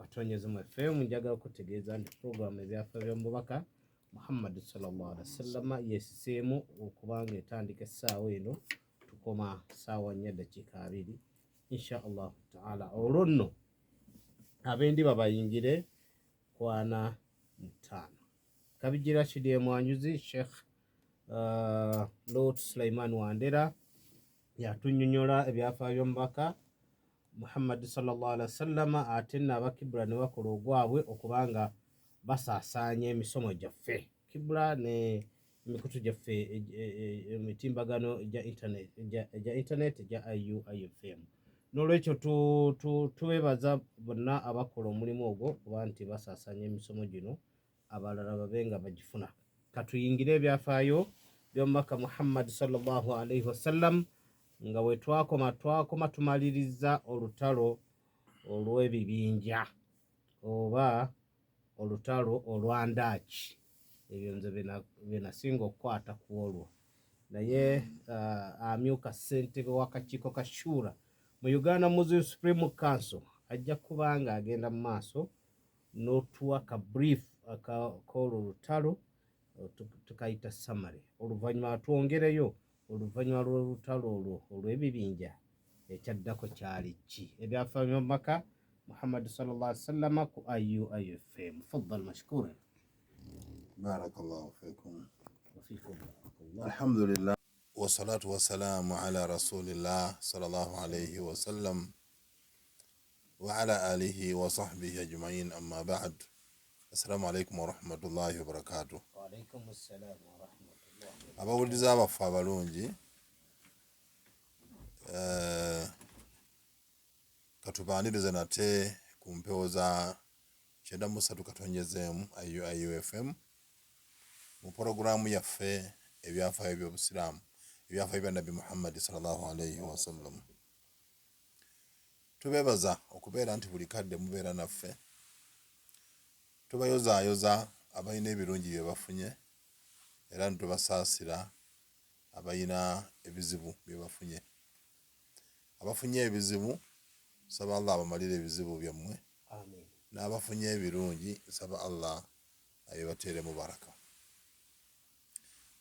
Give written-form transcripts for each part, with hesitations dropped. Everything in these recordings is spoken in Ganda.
Katonyeza mu FM njagala kutegeeza nti program ebyafa by'omubaka Muhammad sallallahu alaihi wasallam yesiseemu okubanga etandika essaawa eno tukoma ssaawa 4:02 insha Allah taala. Olwo nno abendi babayingire kwana 5 Kabiji Rashid Mwanjuzi Sheikh Lord Sulaiman Wandera yatunnyonnyola ebyafa by'omubaka Muhammad sallallahu alaihi wasallam ate n'abakibula ne bakola ogwabwe okubanga basaasaanya emisomo gyaffe kibula ne emikutu gyaffe emitimbagano gya internet gya IUFM. N'olwekyo tubeebaza bonna abakola omulimu ogwo kuba nti basaasaanya emisomo gino abalala babenga bagifuna. Katuyingire ebyafaayo by'omubaka Muhammad sallallahu alaihi wasallam nga bwe twakoma tumaliriza olutalo olw'ebibinja oba olutalo olwandaki. Ebyo nze bye nasinga okukwata ku olwo, naye amyuka ssentebe w'akakiiko ka Shura mu Uganda Muslim Supreme Council ajja kuba nga agenda mu maaso n'otuwa ka brief ak'olwo olutalo tukayita summary. Oluvannyuma twongereyo oluvannyuma lw'olutalo olwo olw'ebibinja ekyaddako kyali ki? Ebyafa by'omubaka Muhammad sallallahu alaihi wasallam ku IUFM. Faddal mashkuran. Barakallahu fikum. Alhamdulillah wassalatu wassalamu ala rasulillah sallallahu alaihi wasallam wa ala alihi wa sahbihi ajma'in, amma ba'd. Assalamu alaikum wa rahmatullahi wa barakatuh. Wa alaikum assalam wa rahmatullahi. Abawuliza abafu abalungi, katubanirize nate ku mpewo za 93 katonyezeemu IUFM mu porogaramu yaffe ebyafaayo by'obusiraamu, ebyafaayo bya Nabi Muhammad sallallahu alaihi wasallam. Tubeebaza okubeera nti buli kadde mubeera naffe, tubayozaayoza abalina ebirungi bye bafunye era nitubasaasira abalina ebizibu bye bafunye. Abafunye ebizibu saba Allah abamalire ebizibu byammwe, Amen. N'abafunye ebirungi saba Allah ayebateeremu baraka.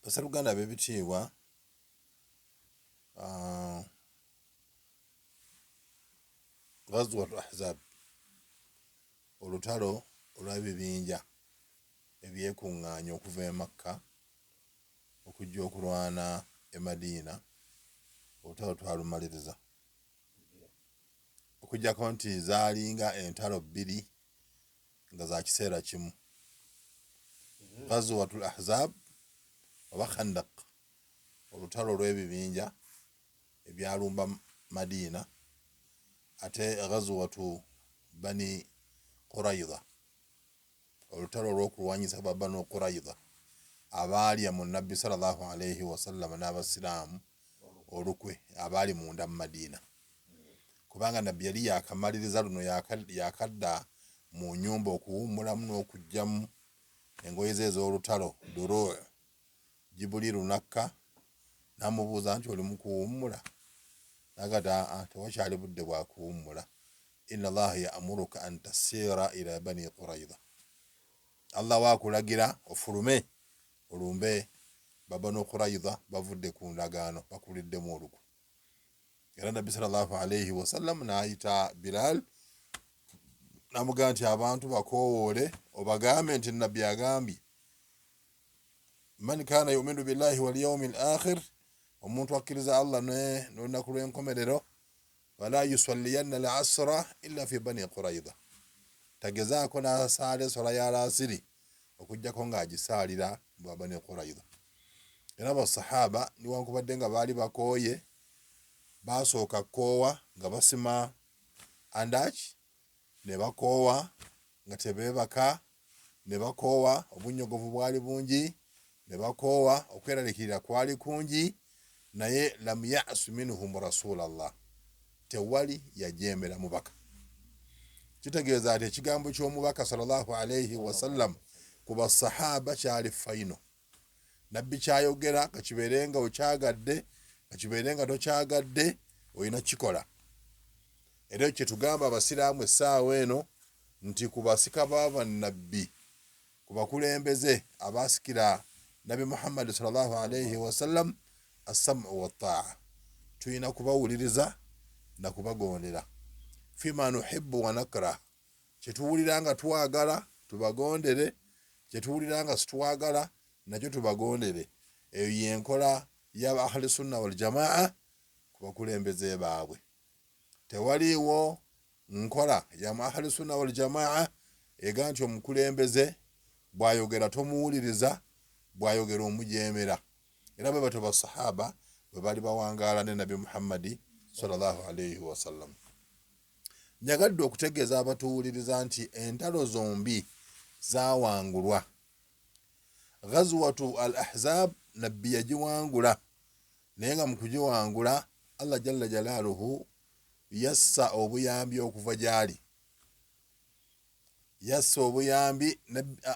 Bassaluganda b'ebitiibwa, Ghazwatul Ahzab, olutalo olw'ebibinja ebyekuŋŋaanya okuva e Makka okujja okulwana e Madiina, olutalo twalumaliriza okujjako nti zaalinga entalo 2 nga za kiseera kimu. Ghazwatul Ahzab oba Khandaq, olutalo olw'ebibinja ebyalumba Madiina, ate Ghazwatu Bani Quraidha, olutalo olw'okulwanyisa ba Banu Quraidha abaalya mu Nabbi sallallahu alaihi wasallam n'abasiraamu olukwe abaali munda mu Madiina, kubanga Nabbi yali yakamaliriza luno yakadda mu nyumba okuwummulamu n'okugjamu engoye ze ez'olutalo duru Jibuliru nakka n'amubuuza nti oli mu kuwummula? N'agamba tewakyali budde bwa kuwummula, inna Allaha ya'muruka an tasira ila Bani Quraidha, Allah wakulagira ofulume olumbe Banu Quraidha bavudde ku ndagaano bakuliddemu olukwe. Era Nabbi sallallahu alaihi wasallam n'ayita Bilal n'amugamba nti abantu bakoowoole obagambe nti Nabbi agambye man kana yuminu billahi wal yawmil akhir, omuntu akkiriza Allah n'olunaku lw'enkomerero, wala yusalliyanna al asra illa fi Bani Quraidha, tagezaako n'asaala essola ya alasiri okujjako ng'agisaalira mu Bani Quraidha. Era abasahaba niwankubadde nga baali bakooye, basooka koowa nga basima andaki, ne bakoowa nga tebeebaka, ne bakoowa obunyogovu bwali bungi, ne bakoowa okweraliikirira kwali kungi, naye lam ya'su minhum rasulallah, tewali yajemera mubaka. Kitegeeza ati ekigambo ky'omubaka sallallahu alaihi wasallam ku basahaba kyali faino. Nabbi kyayogera kakibeerenga okyagadde, kakibeerenga tokyagadde, olina kikola. Era kye tugamba abasiraamu essaawa eno nti kubasika b'abannabbi kubakulembeze abasikira nabi Muhammad sallallahu alayhi wasallam as-sam'u wat-ta'a tuyina kubawuliriza na kubagondera fima nuhibbu wa nakrah kyetuwulira nga twagala tubagondere kyetuwulira nga situwagala nakyo tubagondere eyo yenkola y'aba ahli sunna wal jamaa kubakulembeze baabwe tewaliwo nkola ya ahli sunna wal jamaa ega nti omukulembeze bwayogera tomuwuliriza bwayogera omujemera era bwe bato basahaba bwe bali bawangala ne nabi Muhammad sallallahu alayhi wasallam. Nyagadde okutegeeza abatuwuliriza nti entalo zombi zawangulwa. Ghazwatu al-Ahzab nabbi yagiwangula naye nga mu kugiwangula Allah jalla jalaaluhu yassa obuyambi okuva gyali. Yassa obuyambi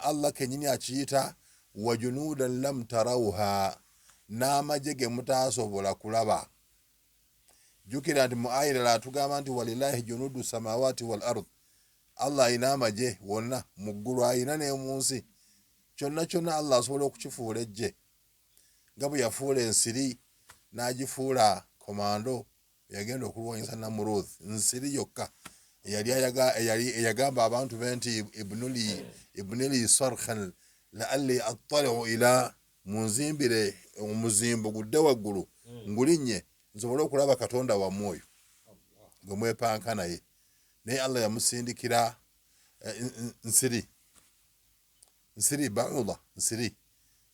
Allah kenyini akiyita wa junudan lam tarawha n'amagye ge mutaasobola kulaba. Jukira nti mu ayira atugamba nti walillahi junudu samawati wal ard. Allah ayina amagye wonna mu ggulu ayina ne mu nsi. Kyonna kyonna Allah asobola okukifuula ejje. Nga bwe yafuula ensiri n'agifuula komando yagenda okulwanyisa Namurud nsiri yokka eyagamba abantu be nti ibnuli sarkhan la'alli attali'u ila munzimbire omuzimbo gudde waggulu ngulinye nsobola okulaba Katonda wa mwoyo gwe mwepanka naye naye Allah yamusindikira nsiri ba'udha nsiri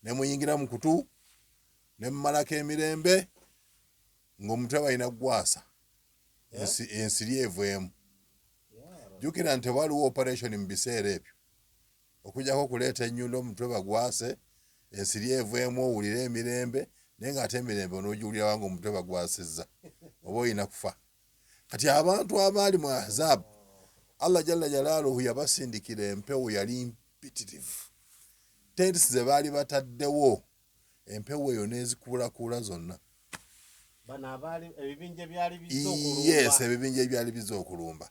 nemuyingira mu kutu nemmalako emirembe ng'omutwe balina gwasa ensiri eveemu. Jukira nti waliwo operation mu biseera ebyo okujjako okuleeta ennyundo omutwe bagwase ensiri eveemu owulire emirembe naye ng'ate emirembe onoogiwulira wanga omutwe bagwasizza oba olina kufa. Kati abantu abaali mu Ahzab Allah jalla jalaaluhu yabasindikira empewo yali mpitirivu. Tents ze baali bataddewo empewo eyo n'ezikuulakuula zonna. Yes, ebibinja ebyali bizza okulumba.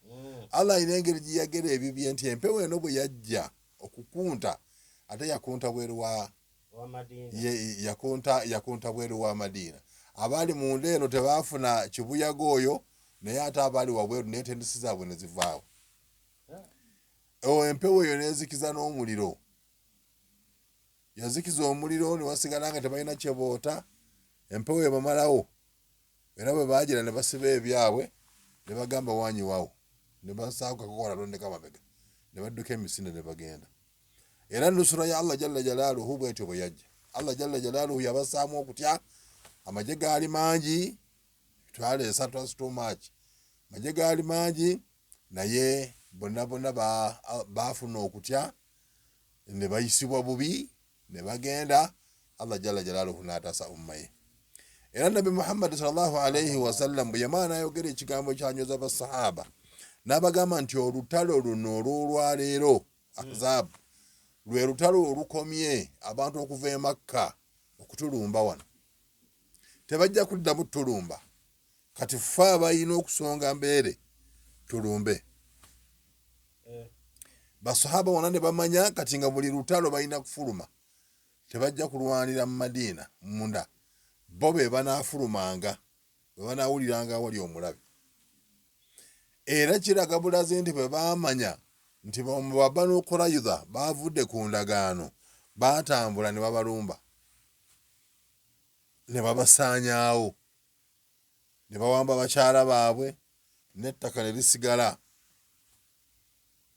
Allah ayina engeri gye yagera ebibye nti empewo eno bwe yajja okukunta ate yakunta bweru wa yakunta bweru wa Madina. Abaali munda eno tebaafuna kibuyaga oyo naye ate abaali wabweru naye tendisi zaabwe ne zivaawo. Empewo eyo n'ezikiza n'omuliro. Yazikiza omuliro ne wasigala nga tebalina kye boota. Empewo ebamalawo. Era bwe baagira ne basiba ebyabwe ne bagamba wanyiwawo ne basaako kakola londeka mabega ne badduka emisinde ne bagenda. Era nusura ya Allah jalla jalaaluhu bwetyo bwe yajja. Allah jalla jalaaluhu yabasaamu okutya amagye gaali mangi twaleesa too much. Amagye gaali mangi naye bonna baafuna okutya ne bayisibwa bubi ne bagenda. Allah jalla jalaaluhu n'ataasa umma ye. Era nabi Muhammad sallallahu alayhi wasallam bwe yamala n'ayogera ekigambo kyanyoza basahaba n'abagamba nti olutalo luno olw'olwaleero Ahzab lwe lutalo olukomye abantu okuva e Makka okutulumba wano. Tebajja kuddamu tulumba kati ffe abayina okusonga mbeere tulumbe. Basahaba wonna ne bamanya kati nga buli lutalo balina kufuluma tebajja kulwanira mu Madina munda. Bo be banaafulumanga bwe banaawuliranga awali omulabe. Era kiraga bulazi nti bwe baamanya nti Banu Qurayza baavudde ku ndagaano baatambula ne babalumba ne babasaanyaawo ne bawamba bakyala baabwe n'ettaka ne lisigala.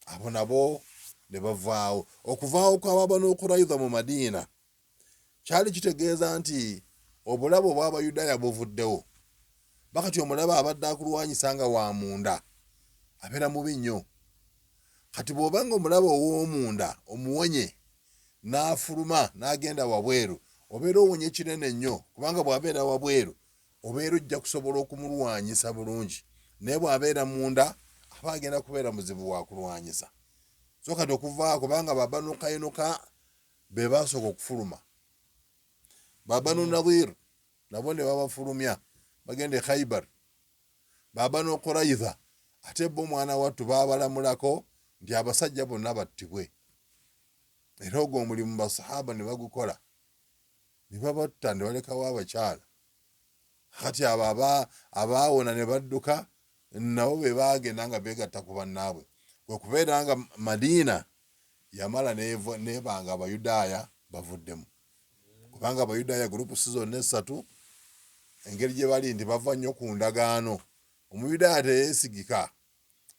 Abo nabo ne bavaawo. Okuvaawo kwa Banu Qurayza mu Madiina kyali kitegeeza nti obulabe obw'Abayudaaya buvuddewo. Bakati omulabe abadde akulwanyisa nga wa munda abeera mubi nnyo. Kati bw'obanga omulabe ow'omunda omuwonye n'afuluma n'agenda wabweru obeera owonye kinene nnyo kubanga bw'abeera wabweru obeera ojja kusobola okumulwanyisa bulungi naye bw'abeera munda aba agenda kubeera muzibu wa kulwanyisa. So kati okuvaako kubanga Banu Kainuka be baasooka okufuluma. Banu Nadhir nabo ne babafulumya bagenda e Khaybar. Banu Qurayza ate bo mwana wattu baabalamulako nti abasajja bonna battibwe, era ogwo omulimu basahaba ne bagukola, ne babatta ne balekawo abakyala. Kati abo abaawona ne badduka nabo be baagenda nga beegatta ku bannaabwe. Kwe kubeera nga Madiina yamala nebanga Abayudaaya bavuddemu, kubanga Abayudaaya gurupusi zonna essatu engeri gye bali nti bava nnyo ku ndagaano. Omuyudaaya teyeesigika,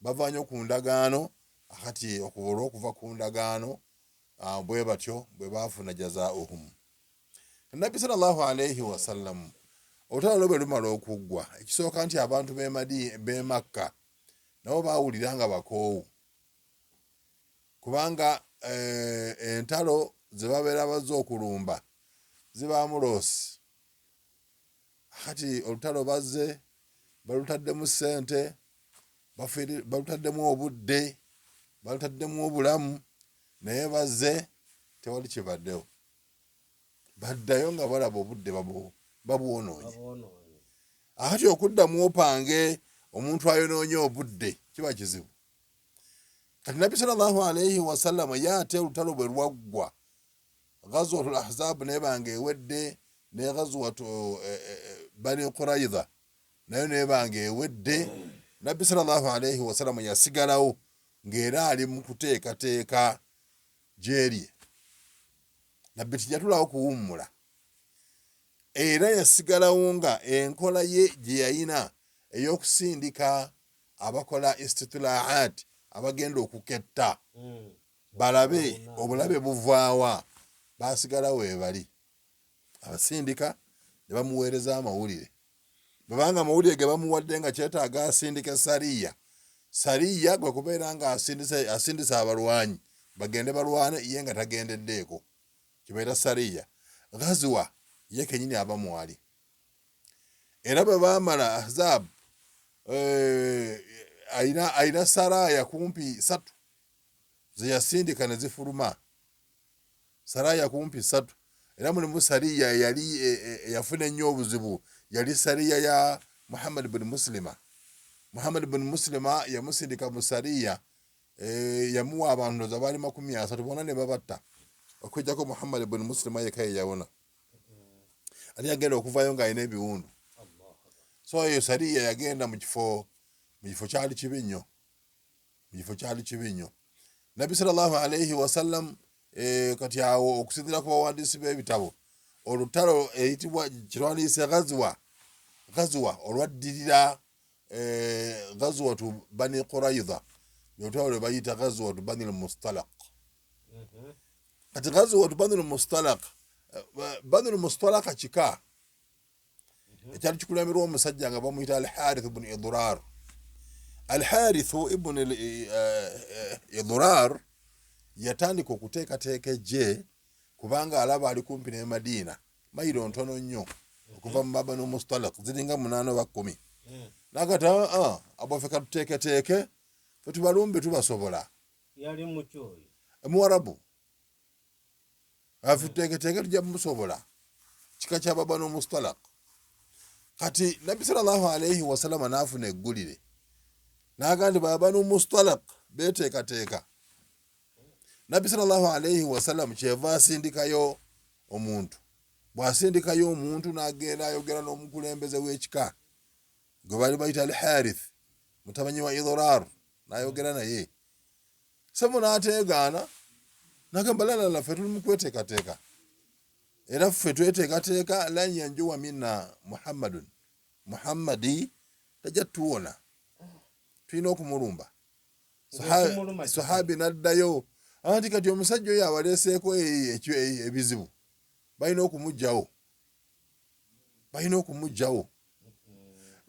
bava nnyo ku ndagaano. Akati olw'okuva ku ndagaano bwe batyo bwe baafuna jazaa'uhum. Nabbi sallallahu alayhi wasallam olutalo bwe lumala okuggwa, ekisooka nti abantu b'e Makka nabo baawulira nga bakoowu, kubanga entalo ze babeera bazze okulumba zibaamu loosi. Kati olutalo bazze balutaddemu ssente, balutaddemu obudde, balutaddemu obulamu, naye bazze tewali kibaddewo. Baddayo nga balaba obudde babwonoonye. Akati okuddamu opange omuntu ayonoonye obudde kiba kizibu. Kati Nabbi sallallahu alayhi wasallam ye ate olutalo bwe lwaggwa, Ghazwatul Ahzab nebanga ewedde, ne Ghazwatu Bani Quraidha nayo nebanga ewedde, Nabbi sallallahu alayhi wasallam yasigalawo ng'era ali mu kuteekateeka gyerye. Nabbi tijatulawo kuwummula, era yasigalawo nga enkola ye gye yayina ey'okusindika abakola istitlaat, abagenda okuketta balabe obulabe buvaawa, basigalawo we bali. Abasindika ne bamuweereza amawulire, bwebanga amawulire ge bamuwadde nga kyetaaga asindika sariya gwe kubeera nga asindisa abalwanyi bagende balwane ye nga tagendeddeeko, kibeera sariya. Ghazwa ye kenyini aba mwali. Era bwe baamala Ahzab ayina saraya kumpi 3 ze yasindika ne zifuluma, saraya kumpi 3. Era mulimu sariya yali yafuna ennyo obuzibu, yali sariya ya Muhammad bin Muslima. Muhammad bin Muslima yamusindika mu sariya, yamuwa abantu za baali 30 bonna ne babatta, okujjako Muhammad bin Muslima yekka ye yawona. Ali yagenda okuvayo ng'alina ebiwundu. So eyo sariya yagenda mu kifo kyali kibi nnyo, Nabbi sallallahu alayhi wasallam kati awo okusinziira ku bawandiisi b'ebitabo, olutalo eyitibwa kirwandiise Ghazwa olwaddirira Ghazwatu Bani Quraidha, olutalo lwe bayita Ghazwatu Bani al-Mustalaq. Kati Ghazwatu Bani al-Mustalaq, Bani al-Mustalaq kika ekyali kikulemberwa omusajja nga bamuyita Al-Harith ibn Idrar. Al-Harith ibn Idrar yatandika okuteekateeka eggye, kubanga alaba ali kumpi ne Madiina, mayiro ntono nnyo okuva mu Bani al-Mustalaq, ziringa 8 oba 10. Nakati abaffe katuteeketeeke fe tubalumbe tubasobola. Yali mucyoyo Muwarabu afiteeketeeke tujja musobola, kika kya Bani al-Mustalaq. Kati Nabbi sallallahu alayhi wasallam naafuna eggulire n'agamba nti Bani al-Mustalaq beeteekateeka. Nabbi sallallahu alayhi wasallam kyeva asindikayo omuntu. Bw'asindikayo omuntu n'agenda ayogera n'omukulembeze w'ekika gwe bali bayita Al-Harith mutabanyi wa Idrar, n'ayogera naye. Sebo n'ateegaana n'agamba lala ffe tuli mu kweteekateeka, era ffe tweteekateeka lan yanjuwa minna Muhammadi tajja tuwona, tulina okumulumba. Sahabi n'addayo anti kati omusajja oyo abaleeseeko ebizibu balina okumugjawo.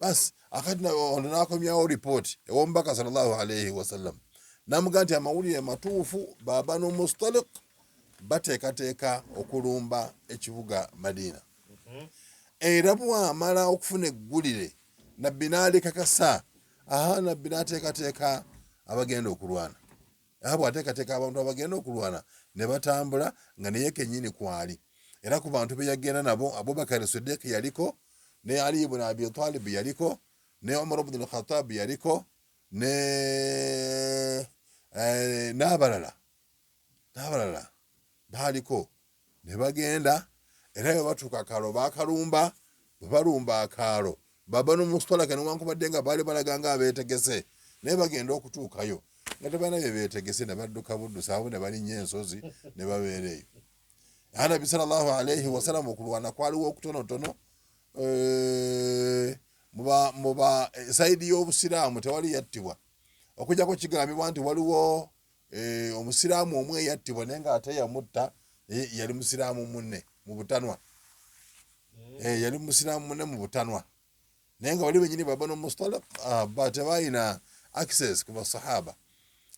Basi akati ono n'akomyawo ripooti ew'omubaka sallallahu alayhi wasallam n'amugamba nti amawulire matuufu, Bani al-Mustalaq bateekateeka okulumba ekibuga Madiina. Era bw'amala okufuna eggulire, Nabbi n'alikakasa, Nabbi n'ateekateeka abagenda okulwana. Bw'ateekateeka abantu abagenda okulwana ne batambula nga naye kennyini kwali. Era ku bantu be yagenda nabo, Abubakar Siddiq yaliko, ne Ali ibn Abi Talib yaliko, ne Umar ibn al-Khattab yaliko, ne n'abalala baaliko ne bagenda era bwe batuuka akaalo baakalumba. Bwe balumba akaalo Banu Mustalaka newankubadde nga baali balaga nga abeetegese naye bagenda okutuukayo nga tebalina bye beetegese ne badduka buddusi abo ne balinnya ensozi ne babeera eyo. Nabbi sallallahu alayhi wasallam okulwana kwaliwo okutonotono muba saidi y'obusiraamu tewali yattibwa okujjako kigambibwa nti waliwo omusiraamu omwe yattibwa naye nga ate yamutta yali musiraamu munne mu butanwa. Yali musiraamu munne mu butanwa naye nga wali benyini Banu Mustalaka tebalina access ku basahaba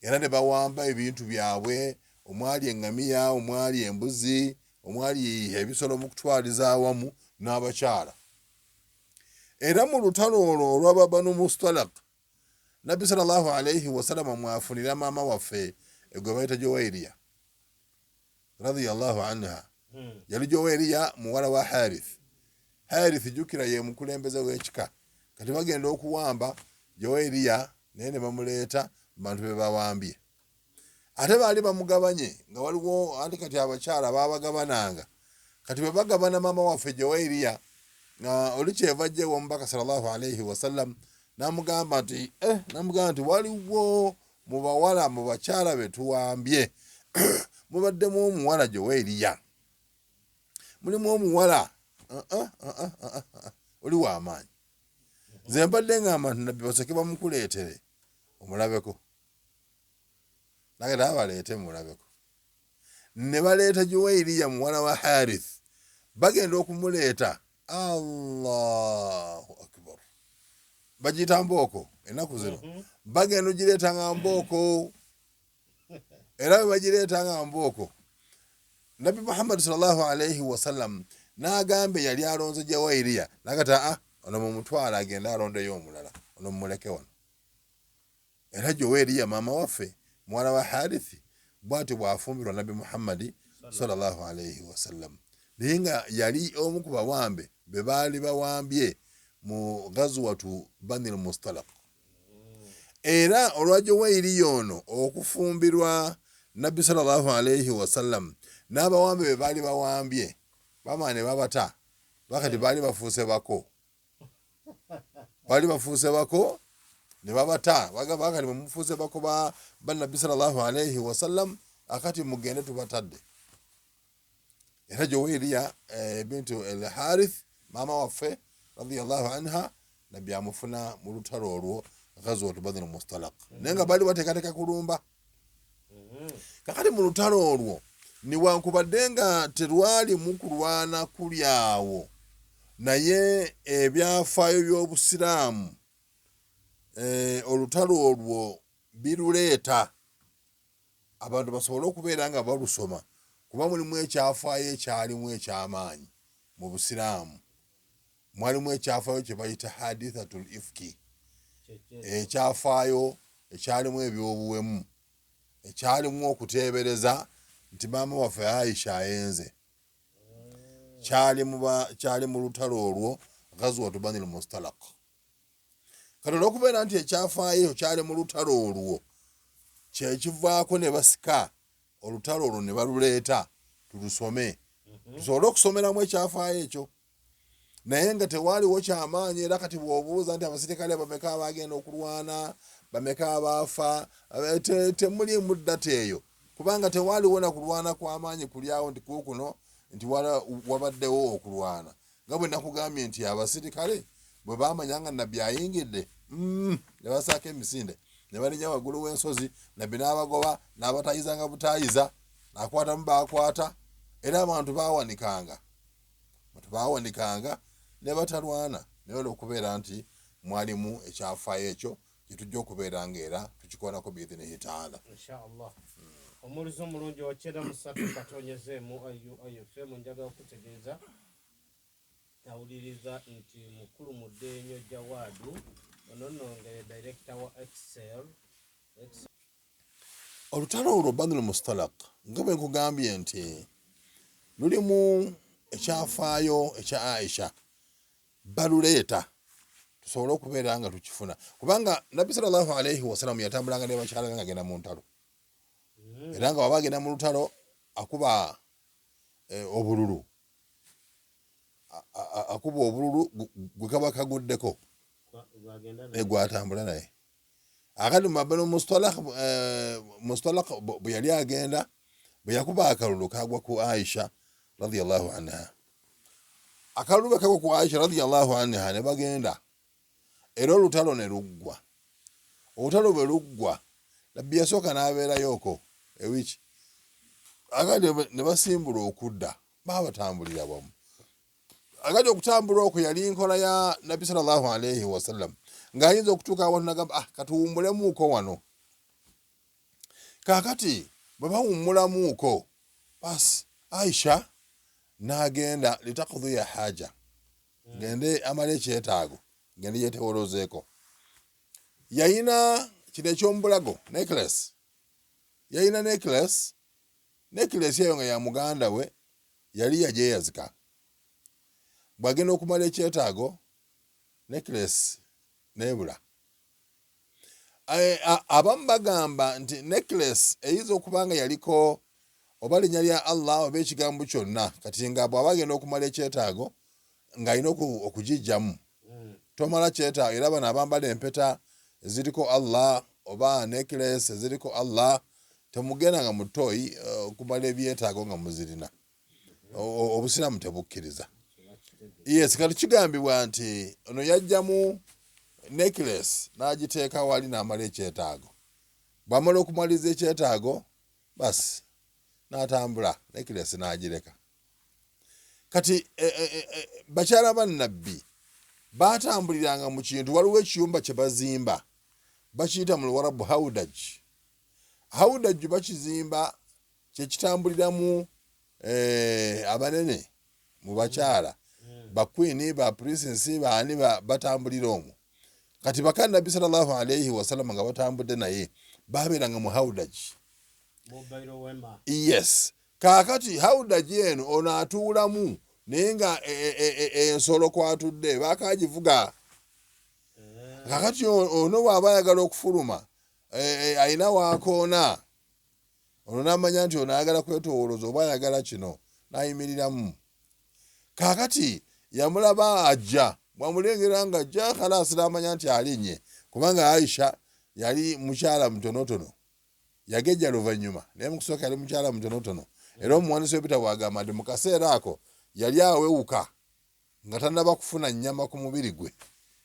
era ne bawamba ebintu byabwe, omwali eŋŋamiya, omwali embuzi, omwali ebisolo mu kutwaliza awamu n'abakyala. Era mu lutalo olwo olw'aba Banu Mustalaka Nabbi sallallahu alayhi wasallam mwafunira maama waffe gwe bayita Juwayriya radiyallahu anha. Yali Juwayriya muwala wa Harith jjukira ye mukulembeze w'ekika. Kati bagenda okuwamba Juwayriya naye ne bamuleeta bantu be bawambye. Ate baali bamugabanye nga waliwo anti kati abakyala baabagabananga. Kati bwe bagabana maama waffe Juwayriya oli kyeva ajjewo omubaka sallallahu alayhi wasallam namugamba nti waliwo mu bawala mu bakyala be tuwambye mubaddemu omuwala Juwayriya, mulimu omuwala oli w'amaanyi. Nze mbadde ngamba nti nabbi basooke bamukuleetere omulabeko, nagenda abaleete mumulabeko. Ne baleeta Juwayriya muwala wa Harith, bagenda okumuleeta. Allahu akbar, bagiyita mbooko ennaku zino. Bagenda ogireeta nga mbooko, era bwe bagireeta nga mbooko Nabbi Muhammad sallallahu alayhi wasallam n'agamba yali alonze Juwayriya n'agata ono mumutwala agenda alondeyo omulala, ono mumuleke wano. Era Juwayriya maama waffe muwala wa Harithi bw'atyo bw'afumbirwa Nabbi Muhammad sallallahu alayhi wasallam. Naye nga yali omu ku bawambe be baali bawambye mu ghazwatu Bani Mustalaka. Era olwa Juwayriya ono okufumbirwa Nabbi sallallahu alayhi wasallam n'abawambe be baali bawambye bama ne babata bakati baali bafuuse bako ne babata bakati mufuuse bako ba Nabbi sallallahu alayhi wasallam akati mugende tubatadde. Era Juwayriya bintu al-Harith maama waffe radiyallahu anha Nabbi amufuna mu lutalo olwo ghazwatu Bani Mustalaka naye nga baali bateekateeka kulumba. Kakati mu lutalo olwo niwankubadde nga terwali mu kulwana kuli awo naye ebyafaayo by'obusiraamu olutalo olwo biruleeta abantu basobole okubeera nga balusoma kuba mulimu ekyafaayo ekyalimu eky'amaanyi mu busiraamu. Mwalimu ekyafaayo kye bayita hadithatul ifki, ekyafaayo ekyalimu ebyobuwemu, ekyalimu okuteebereza nti maama waffe Aisha ayenze. Kyali mu lutalo olwo ghazwatu Bani Mustalaka. Kati olw'okubeera nti ekyafaayo kyali mu lutalo olwo kyekivaako ne basika olutalo olwo ne baluleeta tulusome tusobole okusomeramu ekyafaayo ekyo. Naye nga tewaaliwo kyamaanyi era kati bw'obuuza nti abasirikale bameka abagenda okulwana, bameka abaafa, temuliimu ddata eyo kubanga tewaaliwo na kulwana kw'amaanyi kuli awo nti kuukuno nti wabaddewo okulwana. Nga bwe nakugambye nti abasirikale bwe baamanya nga Nabbi ayingidde ne basaako emisinde ne balinnya waggulu w'ensozi, Nabbi n'abagoba n'abatayiza nga butayiza, n'akwatamu baakwata, era abantu baawanikanga ne batalwana. Naye olw'okubeera nti mwalimu ekyafaayo ekyo kitujja okubeera ng'era tukikolako biidhinihi taala. Inshallah. Omulizo omulungi wakyera musatu katonyezeemu ayofemu njagala okutegeeza awuliriza nti mukulu Mudenyo Jawadu ononongere director wa Excel. Olutalo olwo Bani Mustalaka nga bwe nkugambye nti lulimu ekyafaayo ekya Aisha baluleeta tusobole okubeera nga tukifuna kubanga Nabbi sallallahu alayhi wasallam yatambulanga ne bakyala nga agenda mu ntalo. era nga waba agenda mu lutalo akuba obululu akuba obululu gwe kaba kaguddeko gwatambula naye akati mabano mustalak bwe yali agenda bwe yakuba akalulu kagwa ku Aisha radiyallahu anha akalulu bwe kagwa ku Aisha radiyallahu anha ne bagenda era olutalo ne luggwa olutalo bwe luggwa nabbi yasooka n'abeerayoko ewiki akati ne basimbula okudda babatambulira bwamu akati okutambula okwo yali nkola ya nabbi sallallahu alayhi wasallam ng'ayinza okutuuka awantu nagamba katuwummulemuuko wano kakati bwe bawummulamuuko basi Aisha n'agenda litakdhiya haja gende amale ekyetaago gende yeetewolozeeko yayina kino ekyomubulago necklace yayina necklace eyo nga ya muganda we yali yagyeyazika bw'agenda okumala ekyetaago necklace nebula abamu bagamba nti necklace eyinza okuba nga yaliko oba linnya lya Allah oba ekigambo kyonna kati nga bw'aba agenda okumala ekyetaago ng'alina okugijjamu tomala kyetaago era bano abambala empeta eziriko Allah oba necklace eziriko Allah temugenda nga mutoyi okumala ebyetaago nga muzirina obusiramu tebukkiriza yes kati kigambibwa nti ono yajjamu necklace n'agiteeka wali n'amala ekyetaago bw'amala okumaliza ekyetaago basi n'atambula necklace n'agireka kati bakyala ba Nabbi baatambuliranga mu kintu waliwo ekiyumba kye bazimba bakiyita mu Luwarabu hawdaj bakizimba kyekitambuliramu abanene mu bakyala ba queen ba princess baani batambulira omwo kati baka Nabbi sallallahu alayhi wasallam nga batambudde naye babeeranga mu hawdaj yes kakati hawdaj eno ono atuulamu naye nga ensolo kwatudde bakagivuga kakati ono bw'aba ayagala okufuluma ayina waakoona ono n'amanya nti ono ayagala kwetoowoloza oba ayagala kino n'ayimiriramu kakati yamulaba ajja bwamulengera nga ajja kalaasi n'amanya nti alinnye kubanga Aisha yali mukyala mutonotono yagejja luvannyuma naye mukusooka yali mukyala mutonotono era omuwandiisi w'ebitabo agamba nti mu kaseera ako yali awewuka nga tannaba kufuna nnyama ku mubiri gwe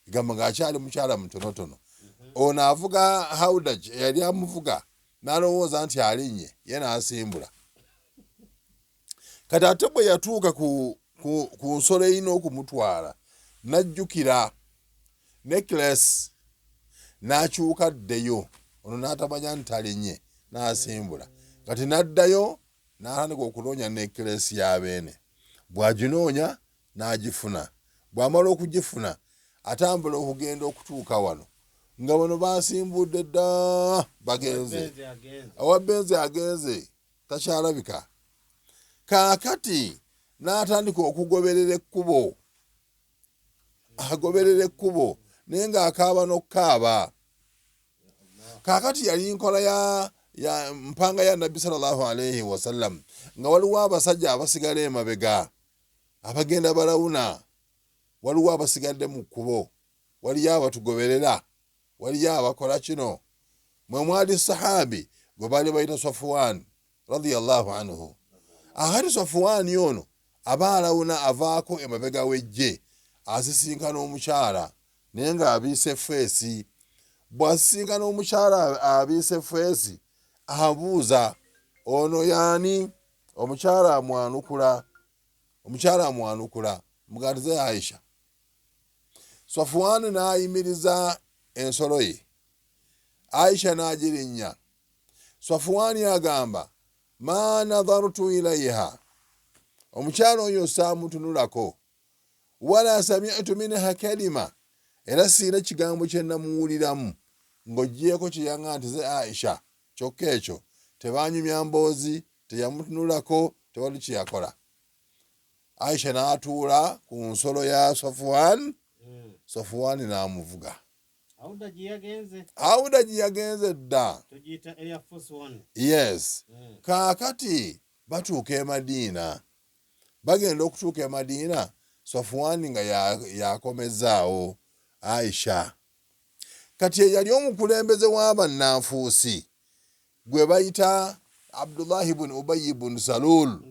gamba ng'akyali mukyala mutonotono ono avuga hawdaj yali amuvuga n'alowooza nti alinnye ye n'asimbula kati ate bwe yatuuka ku nsolo erina okumutwala n'ajjukira necklace n'akyuka ddeyo ono n'atamanya nti alinnye n'asimbula kati n'addayo n'atandika okunoonya necklace y'abeene bw'aginoonya n'agifuna bw'amala okugifuna atambula okugenda okutuuka wano nga bano basimbudde dda bagenze awabbenzi agenze takyalabika kaakati n'atandika okugoberera ekkubo agoberera ekkubo naye ng'akaaba n'okukaaba kaakati yali nkola ya mpanga ya Nabbi sallallahu alayhi wasallam nga waliwo abasajja abasigala emabega abagenda balawuna waliwo abasigadde mu kkubo waliyo abatugoberera waliyo abakola kino mwe mwali sahabi gwe baali bayita Safwan radiyallahu anhu ahari Safwan ono aba alawuna avaako emabega w'ejje asisinkana omukyala naye nga abiise feesi bw'asisinkana omukyala abiise feesi abuuza ono yaani omukyala amwanukula mugandize Aisha Safwan n'ayimiriza ensolo ye Aisha n'agirinnya Safwan agamba ma nadhartu ilayha omukyala oyo saamutunulako wala sami'tu minha kalima era siina kigambo kye namuwuliramu ng'oggyeko kyeyaŋŋa nti ze Aisha kyokka ekyo tebanyumya mboozi teyamutunulako tewali kyeyakola Aisha n'atuula ku nsolo ya Safwan n'amuvuga awuda gye yagenze dda. Tugiyita Air Force One. Yes. Kaakati batuuka e Madiina. Bagenda okutuuka e Madiina, Safwani nga yakomezaawo Aisha. Kati yali omukulembeze w'abannanfuusi gwe bayita Abdullah ibn Ubay ibn Salul.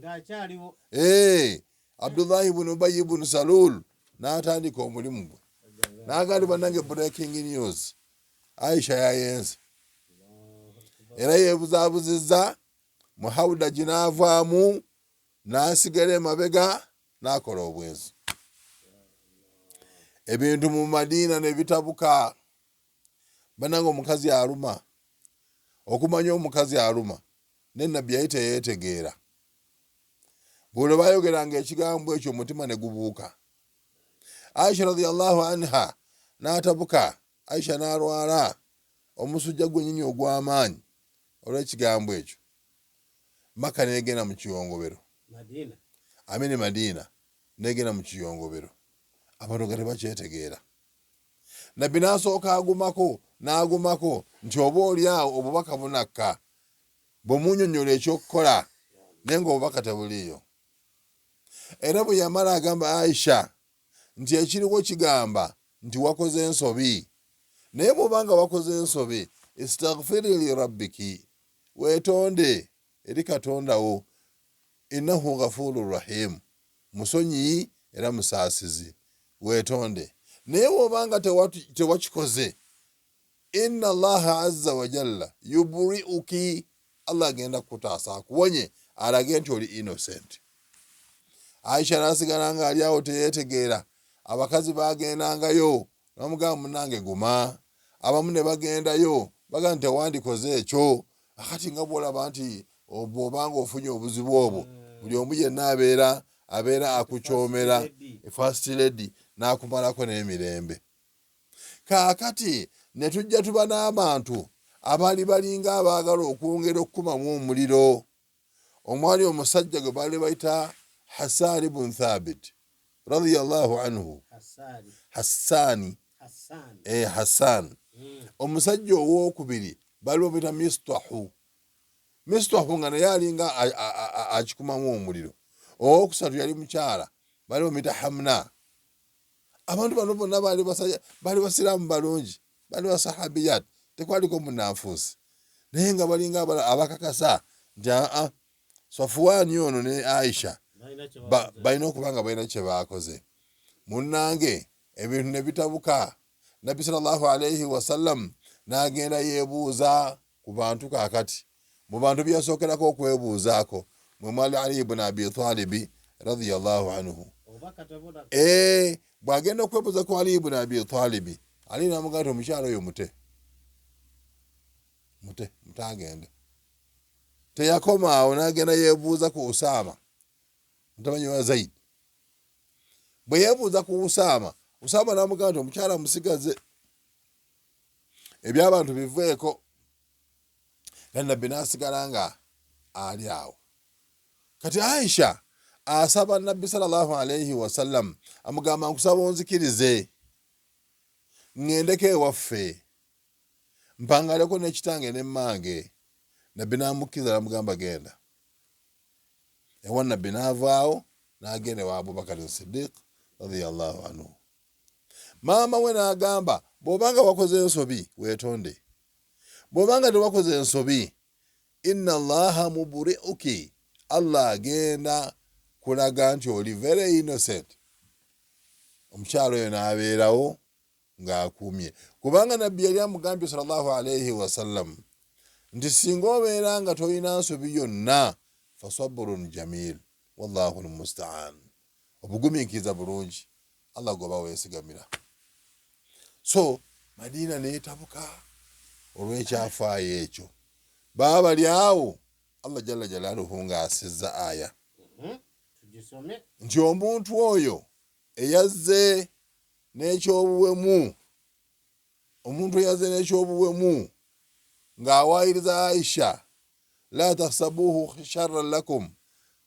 Abdullah ibn Ubay ibn Salul n'atandika omulimu gwe. N'agamba bannange breaking news. Aisha yayenze. Era yeebuzaabuzizza Muhawuda ginaavaamu n'asigala emabega n'akola obwenzi. Ebintu mu Madiina ne bitabuka. Bannange omukazi aluma. Okumanya omukazi aluma ne Nabbi yali teyeetegeera. Bw'olwo baayogeranga ekigambo ekyo omutima ne gubuuka. Aisha radiyallahu anha n'atabuka. Aisha n'alwala omusujja gwennyini ogw'amaanyi olw'ekigambo ekyo. Makka n'egenda mu kiyongobero. Madiina n'egenda mu kiyongobero. Abantu nga tebakyetegeera. Nabbi n'asooka n'agumako nti oba oli awo obubaka bunakka. Bw'omunnyonnyola ekyokukola naye ng'obubaka tebuliiyo. Era bwe yamala agamba Aisha nti ekiriwo kigamba nti wakoze ensobi. Naye bw'obanga wakoze ensobi, istaghfiri li rabbiki, weetonde eri Katonda wo. Innahu ghafurur rahim, musonyi era musaasizi. Weetonde. Naye bw'obanga tewakikoze, inna Allaha azza wa jalla yubri'uki, Allah agenda kutaasa akuwonye alage nti oli innocent. Aisha n'asigala nga ali awo teyeetegeera. Abakazi bagendangayo n'amugamba munnange guma. Abamu ne bagendayo bagamba nti tewandikoze ekyo. Akati nga bw'olaba nti bw'obanga ofunye obuzibu obwo, buli omu yenna abeera akukyomera first lady n'akumalako n'emirembe. Kaakati ne tujja tuba n'abantu abaali balinga abaagala okwongera okukumamu omuliro. Omwali omusajja gwe baali bayita Hassan ibn Thabit radiyallahu anhu. Hassan. Omusajja owookubiri baali bamuyita Mistahu nga naye alinga akikumamu omuliro. Owookusatu yali mukyala baali bamuyita Hamna. Abantu bano bonna baali basiraamu balungi, baali basahabiyat, tekwaliko munnanfuusi. Naye nga balinga abakakasa nti Safwani ono ne Aisha balina okuba nga balina kye baakoze. Munnange ebintu ne bitabuka. Nabbi sallallahu alayhi wasallam n'agenda yeebuuza ku bantu. Kaakati mu bantu byasookerako okwebuuzaako mwe mwali Ali ibn Abi Talib radiyallahu anhu. Bw'agenda okwebuuza ku Ali ibn Abi Talib, Ali n'amugamba nti omukyala oyo mute agende. Teyakoma awo, n'agenda yeebuuza ku Usaama mutabani wa Zaid. Bwe yeebuuza ku Usaama n'amugamba nti omukyala musigaze, eby'abantu biveeko. Kati Nabbi n'asigala nga ali awo. Kati Aisha asaba Nabbi sallallahu alayhi wasallam, amugamba nkusaba onzikirize ŋŋendeko ewaffe mpangaleko n'ekitange n'emmange. Nabbi n'amukkiriza n'amugamba genda. Ewa Nabbi n'avaawo n'agenda ewa Abubakar Siddiq radiyallahu anhu. Maama we n'agamba bw'obanga wakoze ensobi weetonde. Bw'obanga tewakoze ensobi, inna Allaha mubri'uki, Allah agenda kulaga nti oli very innocent. Omukyalo oyo n'abeerawo ng'akuumye. Kubanga Nabbi yali amugambye sallallahu alayhi wasallam nti singa obeera nga tolina nsobi yonna, fasabrun jamil wallahu almusta'an, obugumiikiriza bulungi, Allah goba weesigamira. So Madiina neetabuka olw'ekyafaayo ekyo. Baba bali awo Allah jalla jalaaluhu ng'asizza aya nti omuntu oyo eyazze n'ekyobuwemu ng'awaayiriza Aisha, la tahsabuhu sharran lakum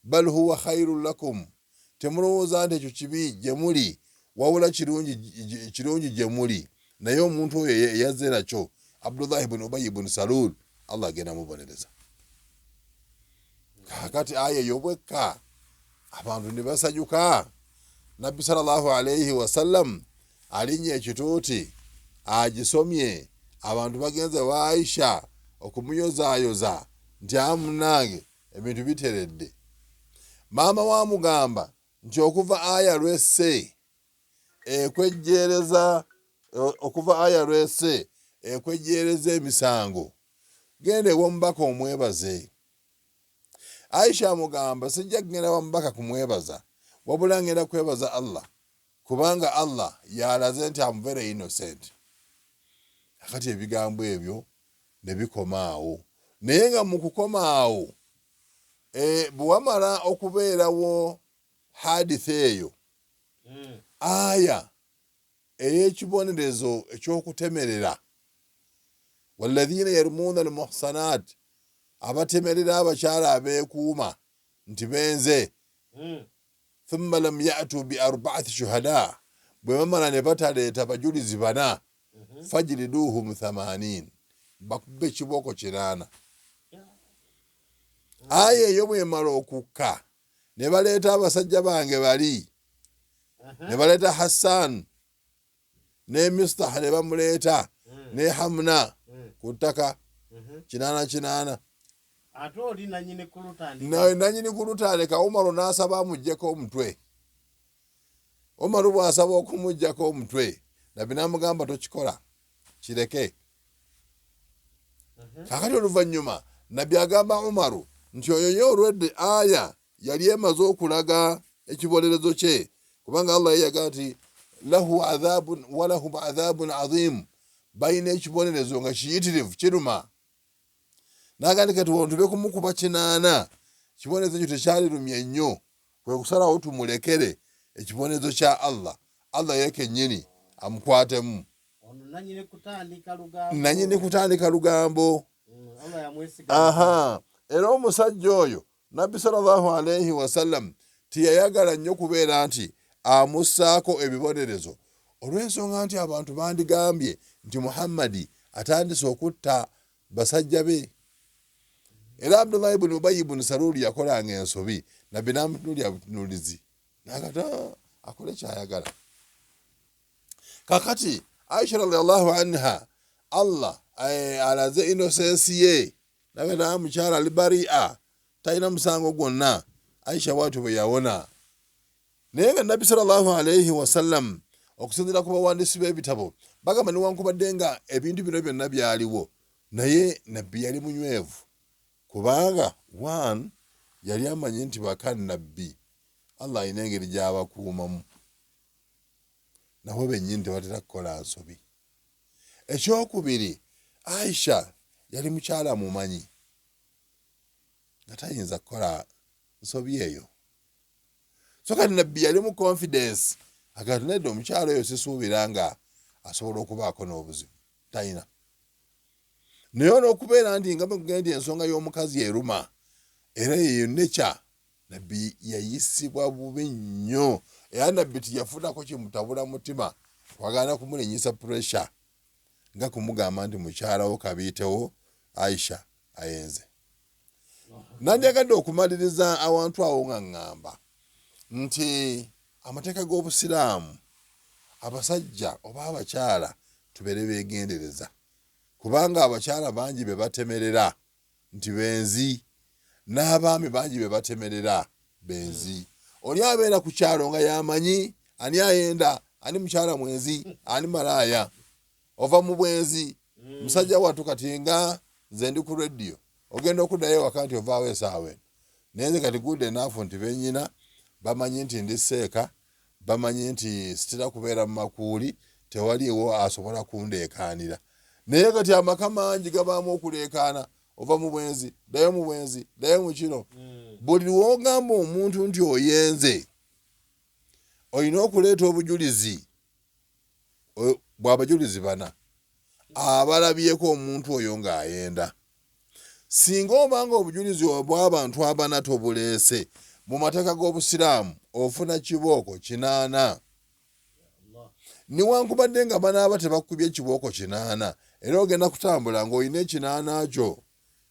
bal huwa khairun lakum, temulowooza nti ekyo kibi gye muli, wabula kirungi gye muli. naye omuntu oyo eyazze nakyo Abdullah ibn Ubay ibn Salul Allah agenda mubonereza. Kakati aya ey'obwekka abantu ne basanyuka. Nabbi sallallahu alayhi wasallam alinnya ekituuti agisomye, abantu bagenze wa Aisha okumuyozaayoza nti amunange ebintu biteredde. Maama wamugamba nti okuva aya lwesse ekwejjeereza emisango, genda ew'omubaka omwebaze. Aisha amugamba sijja kugenda wa mubaka kumwebaza, wabula ngenda kwebaza Allah, kubanga Allah yalaze nti am very innocent. Akati ebigambo ebyo ne bikomaawo, naye nga mu kukomaawo bwe wamala okubeerawo hadith eyo, aya ey'ekibonerezo eky'okutemerera, walladhina yarmuna almuhsanat, abatemerera abakyala abeekuuma nti benze, thumma lam ya'tu bi arba'ati shuhada, bwe bamala ne bataleeta bajulizi bana, fajliduhum 80, bakubbe ekibooko 80. Aya eyo bwemala okukka ne baleeta abasajja bange bali, ne baleeta Hassan ne Mistah ne bamuleeta ne Hamna ku ttaka 80. Ate oli nanyini kulutandika Umaru n'asaba amuggyeko omutwe. Umaru bw'asaba okumuggyako omutwe, Nabbi n'amugamba tokikola, kireke. Kakati oluvannyuma Nabbi agamba Umaru nti oyo ye olwedde aya yali emaze okulaga ekibonerezo kye, kubanga Allah yaga nti lahu adhabun wa lahum adhabun adhim, balina ekibonerezo nga kiyitirivu kiruma. N'agandika nti wano tube kumukuba 80, ekibonerezo ekyo tekyalirumye nnyo, kwe kusalawo tumulekere ekibonerezo kya Allah, Allah yekennyini amukwatemu. Nanyini kutandika lugambo. Era omusajja oyo Nabbi sallallahu alayhi wasallam tiyayagala nnyo kubeera nti amussaako ebibonerezo, olw'ensonga nti abantu bandigambye nti Muhammadi atandise okutta basajja be. Era Abdullah ibn Ubay ibn Salul yakolanga ensobi, Nabbi n'amutunuulira butunuulizi n'agata akole kyayagala. Kakati Aisha radhiyallahu anha, Allah alaze innocence ye, n'agata mukyala ali bari'a, talina musango gwonna. Aisha bw'atyo bwe yawona. Naye nga Nabbi sallallahu alayhi wasallam okusinziira ku bawandiisi b'ebitabo bagamba newankubadde nga ebintu bino byonna byaliwo, naye Nabbi yali munywevu, kubanga one yali amanyi nti baka Nabbi Allah alina engeri gy'abakuumamu, nabo bennyini tebatera kukola nsobi. Ekyokubiri, Aisha yali mukyala mumanyi nga tayinza kukola nsobi eyo, so kati Nabbi yali mu confidence agati nedda omukyala oyo sisuubira nga asobola okubaako n'obuzibu, talina. Naye n'okubeera nti nga bagenda ensonga y'omukazi eruma, era yeyo nekya Nabbi yayisibwa bubi nnyo, era Nabbi tiyafunako kimutabula mutima wagaana kumulinyisa pressure nga kumugamba nti mukyalawo kabiitewo Aisha ayenze. Nandyagadde okumaliriza awantu awo nga ngamba nti amateeka g'Obusiraamu, abasajja oba abakyala tubeere beegendereza, kubanga abakyala bangi be batemerera nti benzi, n'abaami bangi be batemerera benzi. Oli abeera ku kyalo nga yamanyi ani ayenda, ani mukyala mwenzi, ani malaaya, ova mu bwenzi. Musajja wattu kati nga nze ndi ku radio, ogenda okuddayo waka nti ovaawo esaawa eno, naye nze kati good enough nti bennyina bamanyi nti ndi seeka, bamanyi nti sitera kubeera mu makuuli, tewaliwo asobola kundeekaanira. Naye kati amaka mangi gabaamu okuleekaana, ova mu bwenzi, ddayo mu bwenzi, ddayo mu kino. Buli lw'ogamba omuntu nti oyenze, olina okuleeta obujulizi, bw'abajulizi 4 abalabyeko omuntu oyo ng'ayenda. Singa obanga obujulizi bw'abantu 4 tobuleese, mu mateeka g'Obusiraamu ofuna kibooko 80. niwankubadde nga banaaba tebakubye ekibooko 8 era ogenda kutambula ng'olina ekinaana kyo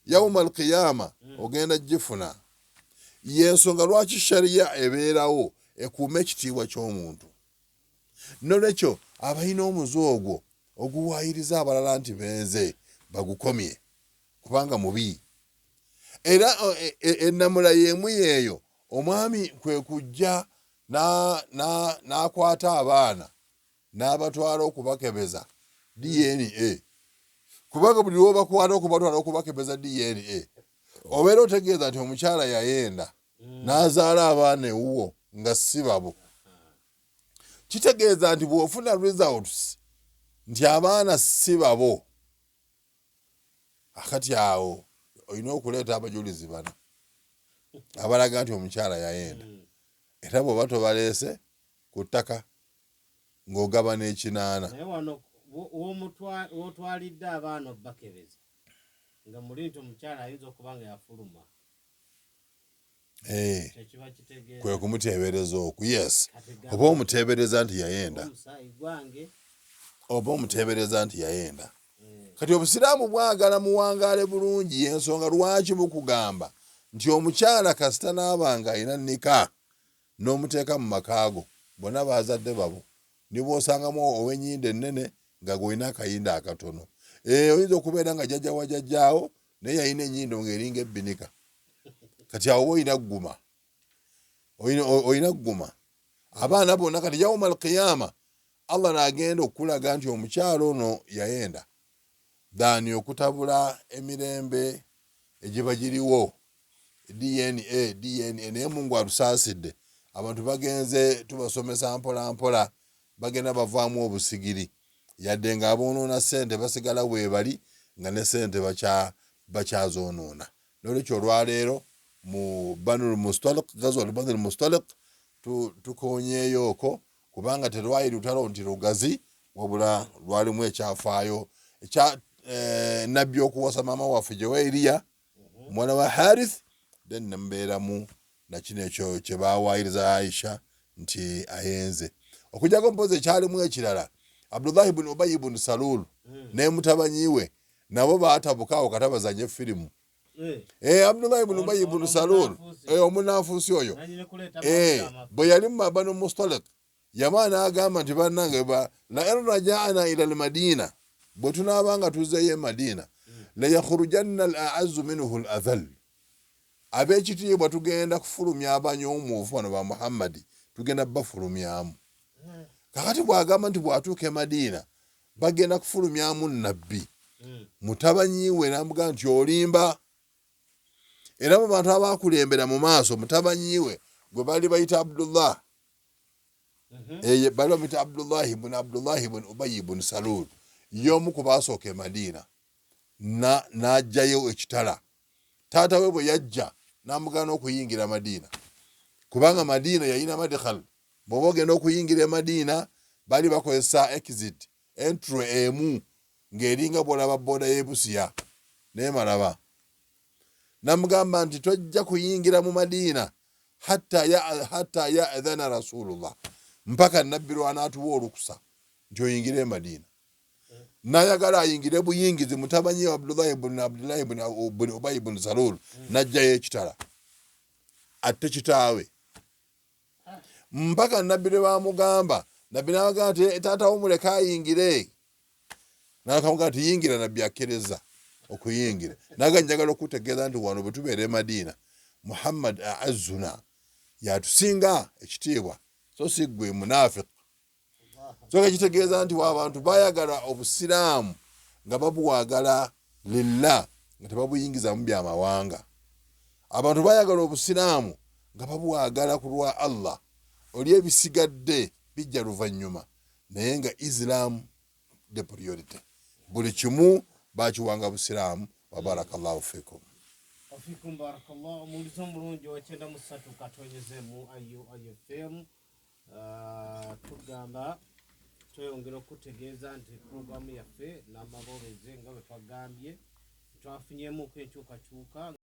yawuma alqiyama ogenda gifuna. Yensonga lwaki shariya ebeerawo ekuuma ekitiibwa ky'omuntu. Nolwekyo abalina omuze ogwo oguwaayiriza abalala nti benze bagukomye kubanga mubi. Era ennamula y'emu yeeyo omwami kwe kujja n'akwata abaana n'abatwala okubakebeza DNA. Kubanga buli lw'obakwata okubatwala okubakebeza DNA obeera otegeeza nti omukyala yayenda n'azaala abaana ewuwo nga si babo. Kitegeeza nti bw'ofuna results nti abaana si babo, akati awo olina okuleeta abajulizi bana abalaga nti omukyala yayenda. Era bw'oba tobaleese ku ttaka ng'ogaba n'ekinaana. Naye wano w'otwalidde abaana obbakebeza nga muli nti omukyala ayinza okuba nga yafuluma. Kyekiba kitegeeza kwe kumuteebereza okwo. Yes, oba omuteebereza nti yayenda, oba omuteebereza nti yayenda. Kati obusiraamu bwagala muwangaale bulungi, ensonga lwaki bukugamba nti omukyala kasita n'abanga alina nika n'omuteeka mu makaago bonna bazadde babo, nibwo osangamu ow'ennyindo ennene nga gwolina akayinda akatono. Oyinza okubeera nga jjajja wa jjajjaawo naye yalina ennyindo ng'eringa ebbinika. Kati awo olina gguma, olina gguma. Abaana bonna kati yawuma alqiyama Allah n'agenda okulaga nti omukyalo ono yayenda, dani okutabula emirembe egiba giriwo DNA naye Mungu alusaasidde. Abantu bagenze tubasomesa mpola mpola bagenda bavaamu obusigiri, yadde nga aboonoona ssente basigala weebali nga ne ssente bakyazoonoona. Nolwekyo olwaleero mu Banul Mustaliq, Ghazwat Banul Mustaliq tukonyeeyo okwo kubanga terwali lutalo nti lugazi wabula lwalimu ekyafaayo ekya nabbi okuwasa maama waffe Juwayriya mwana wa Harith, then nembeeramu nakino ekyo kye baawaayiriza Aisha nti ayenze. Okujjako mpozi ekyalimu ekirala, Abdullah ibn Ubay ibn Salul ne mutabanyi we nabo baatabukawo katabazanye firimu. Abdullah ibn Ubay ibn Salul omunaafuusi oyo bwe yali mu Banu Mustaliq yamaana agamba nti bannange la in raja'na ila al-Madina, bwe tunaabanga tuzeeyo e Madina la yakhrujanna al-a'azzu minhu al-adhall, ab'ekitiibwa tugenda kufulumya abanyoomuufu bano ba Muhammadi, tugenda bafulumyamu. Kakati bw'agamba nti bw'atuuka e Madina bagenda kufulumyamu nabbi, mutabanyi we n'amugamba nti olimba. Era mu bantu abaakulembera mu maaso mutabanyi we gwe bali bayita Abdullah, bali bamuyita Abdullah ibn Ubay ibn Salul, y'omu ku baasooka e Madina n'ajjayo ekitala. Taata we bwe yajja n'amugaana okuyingira Madina kubanga Madina yalina madkhal. Bw'oba ogenda okuyingira e Madina bali bakozesa exit entry emu ng'eringa bw'olaba booda y'ebusiya n'emalaba. Namugamba nti tojja kuyingira mu Madina hatta ya'dhana Rasulullah, mpaka nabbi lw'anaatuwa olukusa nti oyingire e Madina. N'ayagala ayingire buyingizi mutabanyi wa Abdullah ibn Ubay ibn Salul n'ajjayo ekitala atte kitaawe, mpaka nabbi lwe bamugamba, nabbi n'abagamba nti taata wo muleka ayingire. N'akamugamba nti yingira, nabbi akkiriza okuyingira. Naga njagala okutegeeza nti wano bwe tubeera e Madina Muhammad a'azzuna, yatusinga ekitiibwa so si ggwe munaafiq. So kitegeeza nti abantu bayagala obusiraamu nga babuwagala lillah nga tebabuyingiza mu byamawanga. Abantu bayagala obusiraamu nga babuwagala ku lwa Allah, oli ebisigadde bijja luvannyuma, naye nga Islam de priority. Buli kimu bakiwanga busiraamu. Wa barakallahu fikum. Wafikum barakallahu. Omuntu omulungi w'ekyenda mu ssatu katonyezemu IUFM. Tugamba tweyongera okutegeeza nti puroguramu yaffe n'amabooleze nga bwe twagambye twafunyemuko enkyukakyuka.